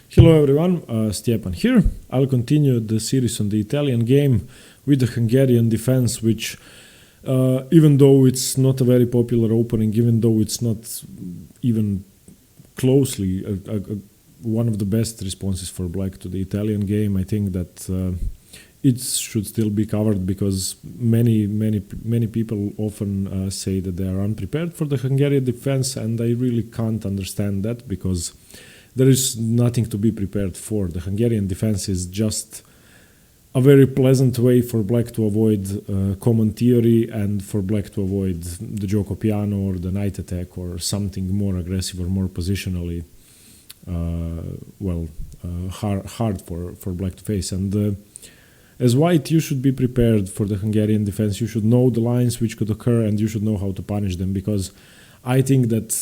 Hello everyone, Stjepan here. I'll continue the series on the Italian game with the Hungarian defense, which even though it's not a very popular opening, even though it's not even closely one of the best responses for black to the Italian game, I think that it should still be covered because many people often say that they are unprepared for the Hungarian defense, and I really can't understand that because there is nothing to be prepared for. The Hungarian defense is just a very pleasant way for black to avoid common theory and for black to avoid the Giuoco Piano or the knight attack or something more aggressive or more positionally hard for black to face. And as white, you should be prepared for the Hungarian defense. You should know the lines which could occur and you should know how to punish them, because I think that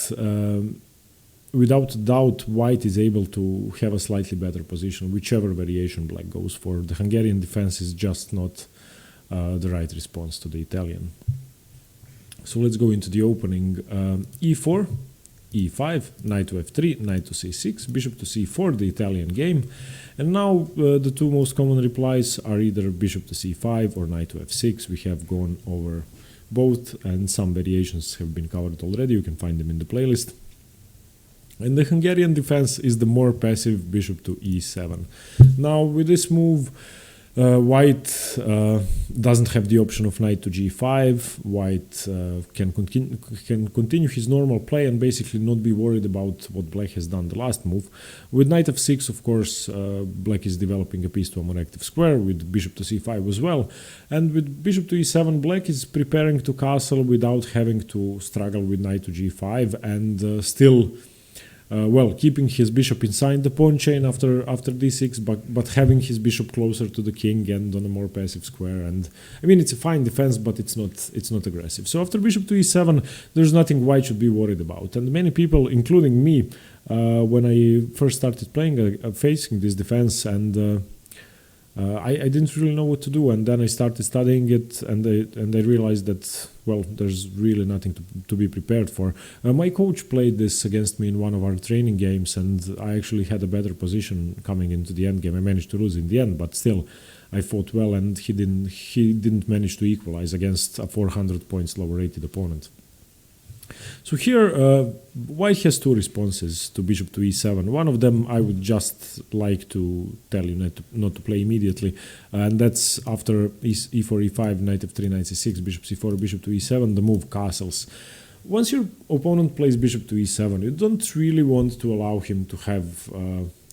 without doubt, white is able to have a slightly better position, whichever variation black goes for. The Hungarian defense is just not the right response to the Italian. So let's go into the opening. e4, e5, knight to f3, knight to c6, bishop to c4, the Italian game. And now the two most common replies are either bishop to c5 or knight to f6. We have gone over both, and some variations have been covered already. You can find them in the playlist. And the Hungarian defense is the more passive bishop to e7. Now with this move, white doesn't have the option of knight to g5. White can continue his normal play and basically not be worried about what black has done the last move. With knight f6, of course, black is developing a piece to a more active square, with bishop to c5 as well. And with bishop to e7, black is preparing to castle without having to struggle with knight to g5 and still keeping his bishop inside the pawn chain after d6, but having his bishop closer to the king and on a more passive square. And I mean, it's a fine defense, but it's not aggressive. So after bishop to e7, there's nothing white should be worried about. And many people, including me, when I first started playing, facing this defense, and I didn't really know what to do, and then I started studying it, and I realized that, well, there's really nothing to be prepared for. My coach played this against me in one of our training games, and I actually had a better position coming into the end game. I managed to lose in the end, but still, I fought well, and he didn't manage to equalize against a 400 points lower rated opponent. So here, white has two responses to bishop to e7. One of them I would just like to tell you not to play immediately, and that's after e4, e5, knight f3, knight c6, bishop c4, bishop to e7, the move castles. Once your opponent plays bishop to e7, you don't really want to allow him to have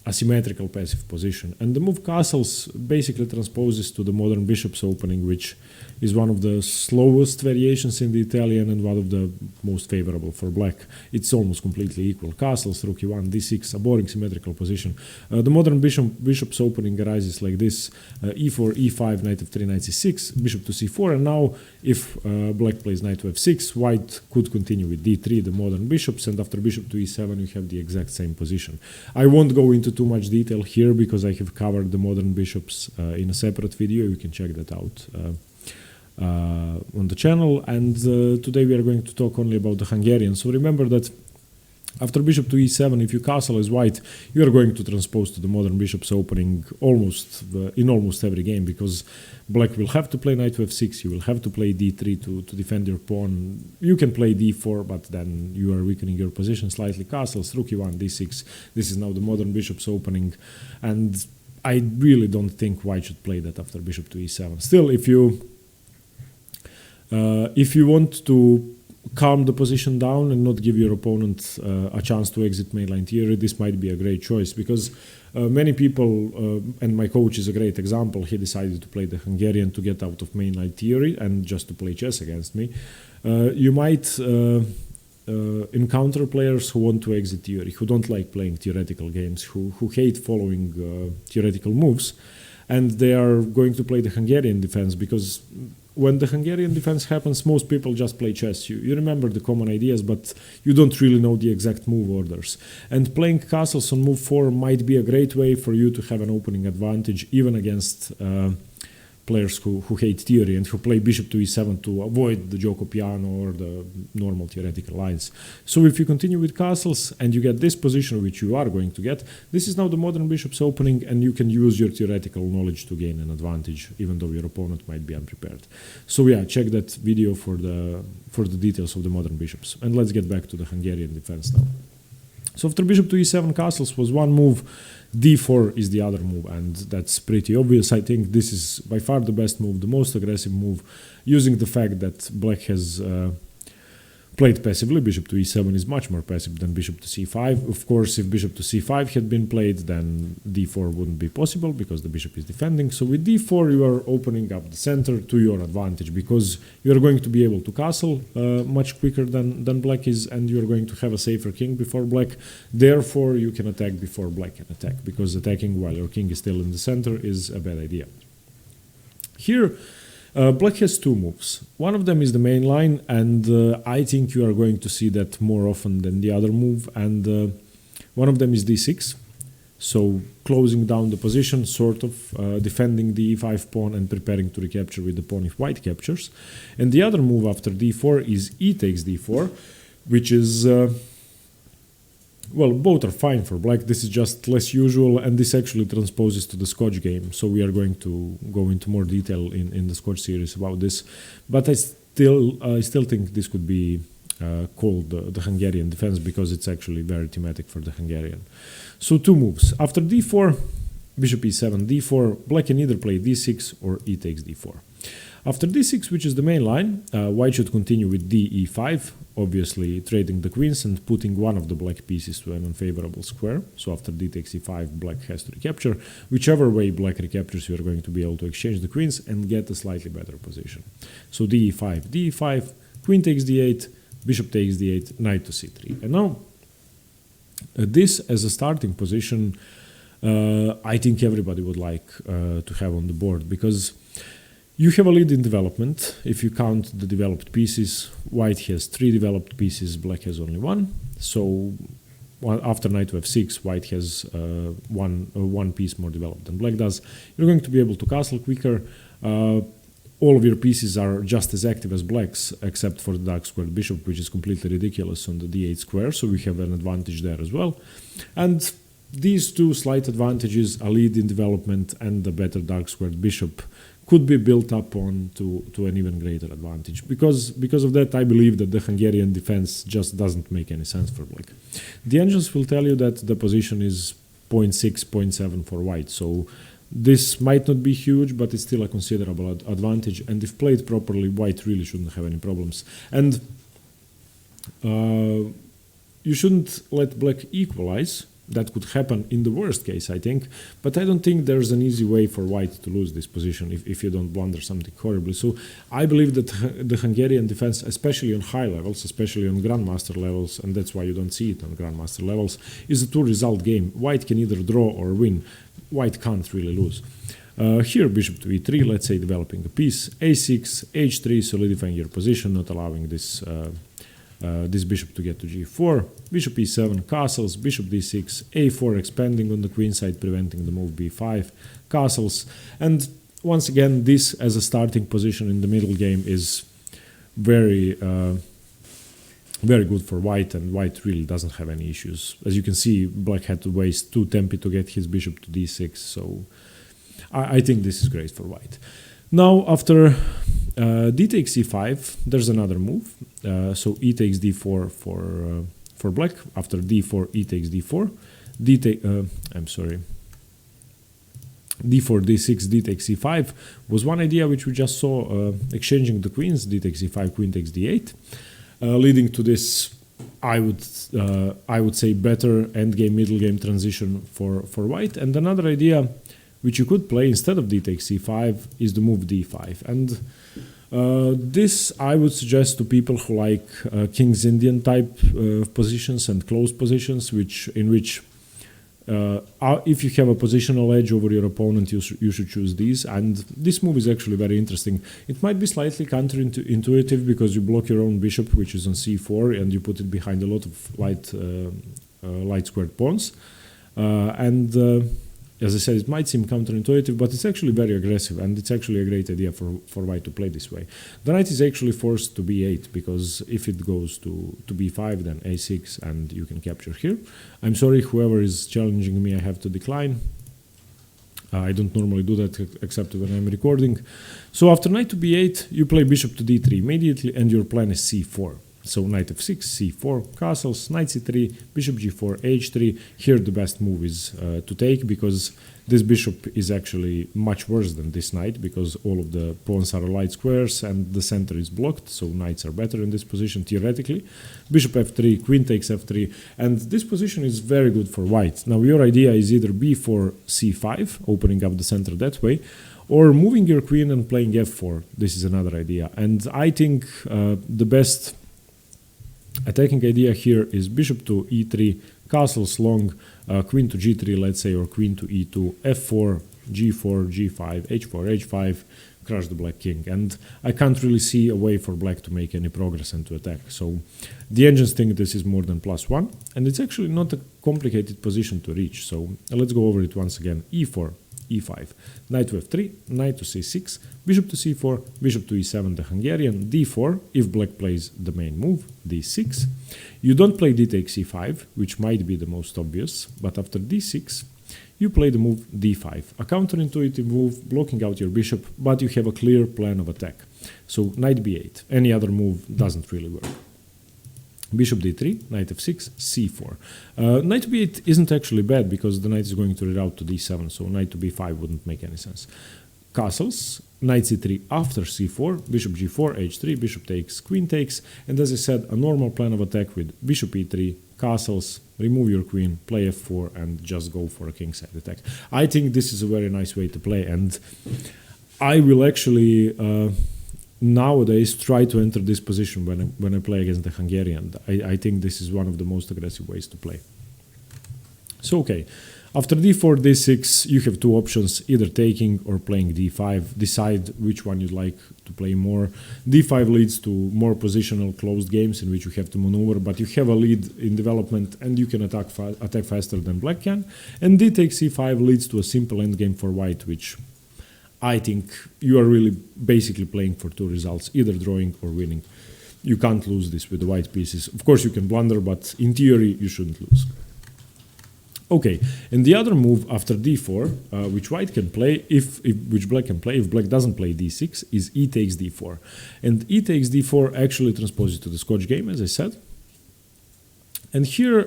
a symmetrical passive position, and the move castles basically transposes to the modern bishop's opening, which is one of the slowest variations in the Italian and one of the most favorable for black. It's almost completely equal. Castles, rook e1, d6, a boring symmetrical position. The modern bishop's opening arises like this: e4, e5, knight f3, knight c6, bishop to c4, and now if black plays knight to f6, white could continue with d3, the modern bishops, and after bishop to e7 you have the exact same position. I won't go into too much detail here because I have covered the modern bishops in a separate video. You can check that out on the channel, and today we are going to talk only about the Hungarian. So remember that after bishop to e7, if you castle as white, you are going to transpose to the modern bishop's opening in almost every game, because black will have to play knight to f6, you will have to play d3 to defend your pawn. You can play d4, but then you are weakening your position slightly. Castles, rook e1, d6. This is now the modern bishop's opening, and I really don't think white should play that after bishop to e7. Still, if you want to calm the position down and not give your opponent a chance to exit mainline theory, this might be a great choice, because many people, and my coach is a great example, he decided to play the Hungarian to get out of mainline theory and just to play chess against me. You might encounter players who want to exit theory, who don't like playing theoretical games, who hate following theoretical moves, and they are going to play the Hungarian defense, because when the Hungarian defense happens, most people just play chess. You remember the common ideas, but you don't really know the exact move orders. And playing castles on move 4 might be a great way for you to have an opening advantage, even against players who hate theory and who play bishop to e7 to avoid the Giuoco Piano or the normal theoretical lines. So if you continue with castles and you get this position, which you are going to get, this is now the modern bishop's opening, and you can use your theoretical knowledge to gain an advantage, even though your opponent might be unprepared. So yeah, check that video for the details of the modern bishops. And let's get back to the Hungarian defense now. So after bishop to e7 castles was one move, d4 is the other move, and that's pretty obvious. I think this is by far the best move, the most aggressive move, using the fact that black has played passively. Bishop to e7 is much more passive than bishop to c5. Of course, if bishop to c5 had been played, then d4 wouldn't be possible because the bishop is defending. So with d4 you are opening up the center to your advantage, because you are going to be able to castle much quicker than black is, and you are going to have a safer king before black. Therefore you can attack before black can attack, because attacking while your king is still in the center is a bad idea. Here black has two moves. One of them is the main line, and I think you are going to see that more often than the other move. And one of them is d6, so closing down the position, sort of defending the e5 pawn and preparing to recapture with the pawn if white captures. And the other move after d4 is e takes d4, which is well, both are fine for black. This is just less usual, and this actually transposes to the Scotch game. So we are going to go into more detail in the Scotch series about this. But I still think this could be called the Hungarian defense, because it's actually very thematic for the Hungarian. So two moves. After d4, bishop e7, d4, black can either play d6 or e takes d4. After d6, which is the main line, white should continue with d e5, obviously trading the queens and putting one of the black pieces to an unfavorable square. So after d takes e5, black has to recapture. Whichever way black recaptures, you are going to be able to exchange the queens and get a slightly better position. So d e5, d e5, queen takes d8, bishop takes d8, knight to c3. And now, this as a starting position, I think everybody would like to have on the board, because you have a lead in development. If you count the developed pieces, white has 3 developed pieces, black has only 1. So after knight to f6, white has one piece more developed than black does. You're going to be able to castle quicker. All of your pieces are just as active as black's, except for the dark squared bishop, which is completely ridiculous on the d8 square, so we have an advantage there as well. And these two slight advantages, a lead in development and the better dark squared bishop, could be built up on to an even greater advantage. Because of that, I believe that the Hungarian defense just doesn't make any sense for black. The engines will tell you that the position is 0.6, 0.7 for white, so this might not be huge, but it's still a considerable advantage, and if played properly, white really shouldn't have any problems. And you shouldn't let black equalize. That could happen in the worst case, I think, but I don't think there's an easy way for white to lose this position if you don't blunder something horribly. So I believe that the Hungarian defense, especially on high levels, especially on grandmaster levels, and that's why you don't see it on grandmaster levels, is a two-result game. White can either draw or win. White can't really lose. Here, bishop to e3, let's say developing a piece, a6, h3, solidifying your position, not allowing this this bishop to get to g4, bishop e7, castles, bishop d6, a4, expanding on the queen side, preventing the move b5, castles. And once again, this as a starting position in the middle game is very very good for white, and white really doesn't have any issues. As you can see, black had to waste 2 tempi to get his bishop to d6, so I think this is great for white. Now, after d takes e5, there's another move. So e takes d4 for black. After d4, e takes d4. d4, d6, d takes e5 was one idea which we just saw, exchanging the queens. D takes e5, queen takes d8, leading to this, I would say, better endgame, middle game transition for white. And another idea which you could play instead of d takes c5 is the move d5. And this I would suggest to people who like King's Indian type positions and close positions, in which if you have a positional edge over your opponent, you should choose these. And this move is actually very interesting. It might be slightly counterintuitive because you block your own bishop, which is on c4, and you put it behind a lot of light squared pawns. as I said, it might seem counterintuitive, but it's actually very aggressive, and it's actually a great idea for white to play this way. The knight is actually forced to b8, because if it goes to b5, then a6, and you can capture here. I'm sorry, whoever is challenging me, I have to decline. I don't normally do that except when I'm recording. So after knight to b8, you play bishop to d3 immediately, and your plan is c4. So knight f6, c4, castles, knight c3, bishop g4, h3. Here the best move is to take, because this bishop is actually much worse than this knight, because all of the pawns are light squares and the center is blocked, so knights are better in this position theoretically. Bishop f3, queen takes f3, and this position is very good for white. Now your idea is either b4, c5, opening up the center that way, or moving your queen and playing f4. This is another idea, and I think the best attacking idea here is bishop to e3, castles long, queen to g3, let's say, or queen to e2, f4, g4, g5, h4, h5, crush the black king. And I can't really see a way for black to make any progress and to attack. So the engines think this is more than +1, and it's actually not a complicated position to reach. So let's go over it once again. e4, e5, knight to f3, knight to c6, bishop to c4, bishop to e7, the Hungarian, d4, if black plays the main move, d6. You don't play d takes e5, which might be the most obvious, but after d6, you play the move d5, a counterintuitive move, blocking out your bishop, but you have a clear plan of attack. So knight b8, any other move doesn't really work. Bishop d3, knight f6, c4. Knight to b8 isn't actually bad, because the knight is going to reroute to d7, so knight to b5 wouldn't make any sense. Castles, knight c3 after c4, bishop g4, h3, bishop takes, queen takes, and as I said, a normal plan of attack with bishop e3, castles, remove your queen, play f4, and just go for a kingside attack. I think this is a very nice way to play, and I will actually nowadays try to enter this position when I play against the Hungarian. I think this is one of the most aggressive ways to play. So okay, after d4, d6, you have two options, either taking or playing d5. Decide which one you'd like to play more. d5 leads to more positional closed games in which you have to maneuver, but you have a lead in development and you can attack faster than black can. And d takes c5 leads to a simple endgame for white, which I think you are really basically playing for two results, either drawing or winning. You can't lose this with the white pieces. Of course you can blunder, but in theory you shouldn't lose. Okay, and the other move after d4, which white can play, which black can play if black doesn't play d6, is e takes d4. And e takes d4 actually transposes to the Scotch game, as I said. And here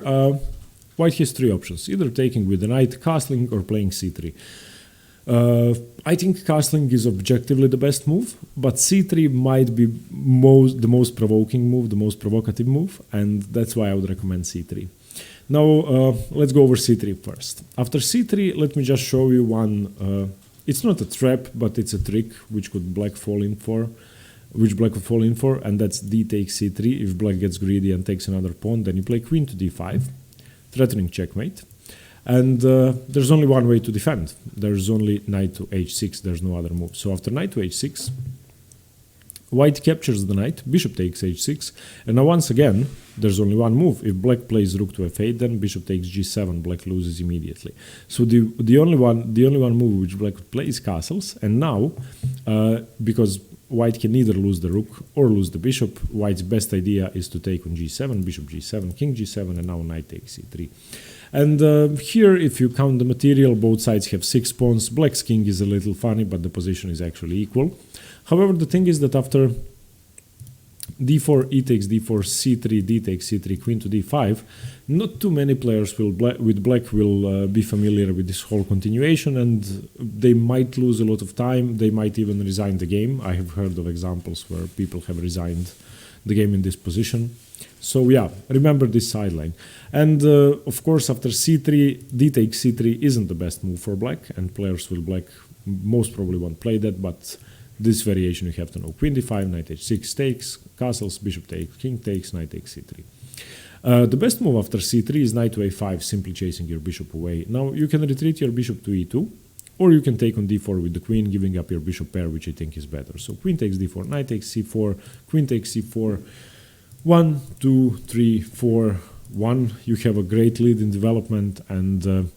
white has three options, either taking with the knight, castling, or playing c3. I think castling is objectively the best move, but c3 might be the most provoking move, the most provocative move, and that's why I would recommend c3. Now let's go over c3 first. After c3, let me just show you one. It's not a trap, but it's a trick which black would fall in for, and that's d takes c3. If black gets greedy and takes another pawn, then you play queen to d5, threatening checkmate. And there's only one way to defend. There's only knight to h6. There's no other move. So after knight to h6, white captures the knight, bishop takes h6, and now once again, there's only one move. If black plays rook to f8, then bishop takes g7, black loses immediately. So the only one move which black could play is castles, and now, because white can either lose the rook or lose the bishop, white's best idea is to take on g7, bishop g7, king g7, and now knight takes c3. And here, if you count the material, both sides have 6 pawns. Black's king is a little funny, but the position is actually equal. However, the thing is that after d4, e takes d4, c3, d takes c3, queen to d5, not too many players with black will be familiar with this whole continuation, and they might lose a lot of time. They might even resign the game. I have heard of examples where people have resigned the game in this position. So yeah, remember this sideline. And of course, after c3, d takes c3 isn't the best move for black, and players with black most probably won't play that, but this variation you have to know. Queen d5, knight h6 takes, castles, bishop takes, king takes, knight takes c3. The best move after c3 is knight to a5, simply chasing your bishop away. Now you can retreat your bishop to e2, or you can take on d4 with the queen, giving up your bishop pair, which I think is better. So queen takes d4, knight takes c4, queen takes c4, 1, 2, 3, 4, 1. You have a great lead in development, and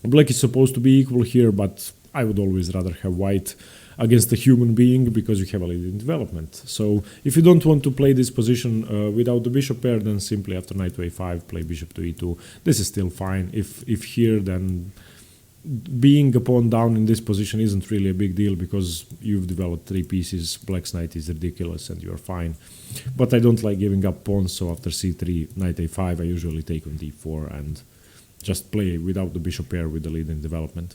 Black is supposed to be equal here, but I would always rather have white against a human being because you have a lead in development. So if you don't want to play this position without the bishop pair, then simply after knight to a5, play bishop to e2. This is still fine. If here, then being a pawn down in this position isn't really a big deal because you've developed 3 pieces. Black's knight is ridiculous and you're fine. But I don't like giving up pawns, so after c3, knight a5, I usually take on d4 and just play without the bishop pair with the lead in development.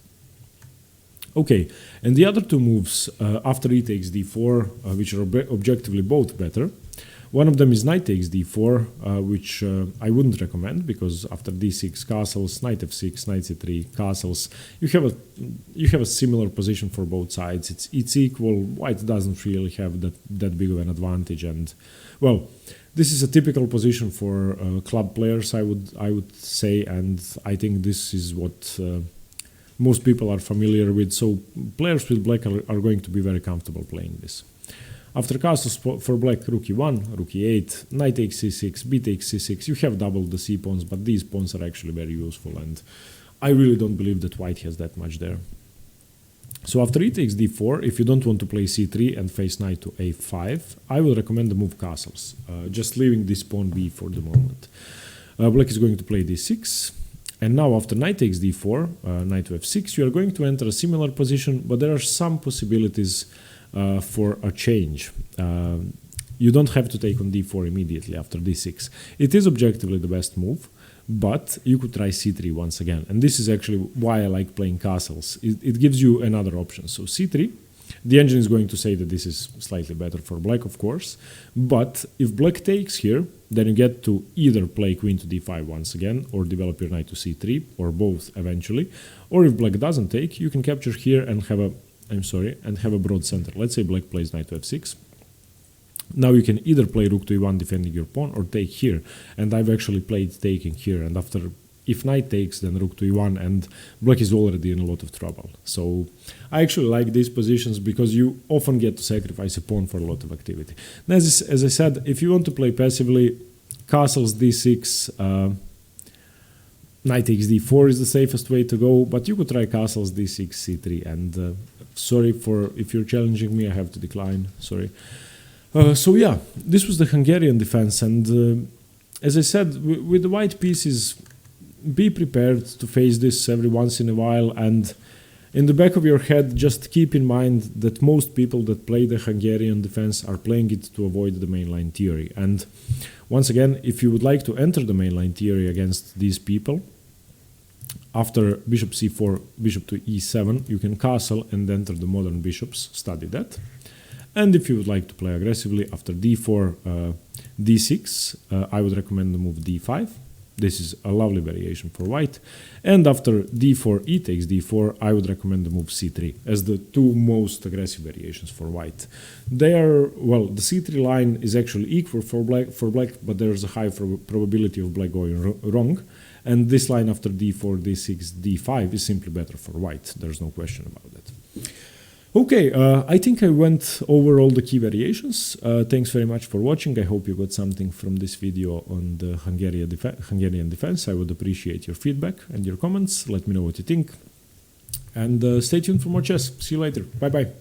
Okay, and the other 2 moves after e takes d4, which are objectively both better. One of them is knight takes d4, which I wouldn't recommend because after d6 castles, knight f6, knight c3 castles, you have a similar position for both sides. It's equal. White doesn't really have that big of an advantage, and well, this is a typical position for club players, I would say, and I think this is what most people are familiar with. So players with black are going to be very comfortable playing this. After castles for black, rook e1, rook e8, knight takes c6, b takes c6, you have doubled the c pawns, but these pawns are actually very useful, and I really don't believe that white has that much there. So after e takes d4, if you don't want to play c3 and face knight to a5, I will recommend the move castles, just leaving this pawn b for the moment. Black is going to play d6, and now after knight takes d4, knight to f6, you are going to enter a similar position, but there are some possibilities for a change. You don't have to take on d4 immediately after d6. It is objectively the best move, but you could try c3 once again. And this is actually why I like playing castles. It gives you another option. So c3, the engine is going to say that this is slightly better for black, of course. But if black takes here, then you get to either play queen to d5 once again, or develop your knight to c3, or both eventually. Or if black doesn't take, you can capture here and have a broad center. Let's say black plays knight to f6. Now you can either play rook to e1 defending your pawn or take here. And I've actually played taking here. And after, if knight takes, then rook to e1, and black is already in a lot of trouble. So I actually like these positions because you often get to sacrifice a pawn for a lot of activity. And as I said, if you want to play passively, castles d6, knight takes d4 is the safest way to go, but you could try castles d6, c3, and sorry for if you're challenging me, I have to decline, sorry. So yeah, this was the Hungarian defense, and as I said, with the white pieces, be prepared to face this every once in a while, and in the back of your head, just keep in mind that most people that play the Hungarian defense are playing it to avoid the mainline theory. And once again, if you would like to enter the mainline theory against these people, after bishop c4, bishop to e7, you can castle and enter the modern bishops, study that. And if you would like to play aggressively, after d4, d6, I would recommend the move d5. This is a lovely variation for white. And after d4, e takes d4, I would recommend the move c3 as the 2 most aggressive variations for white. They are, well, the c3 line is actually equal for black, but there's a high probability of black going wrong. And this line after d4, d6, d5 is simply better for white. There's no question about that. Okay, I think I went over all the key variations. Thanks very much for watching. I hope you got something from this video on the Hungarian defense. I would appreciate your feedback and your comments. Let me know what you think. And stay tuned for more chess. See you later. Bye-bye.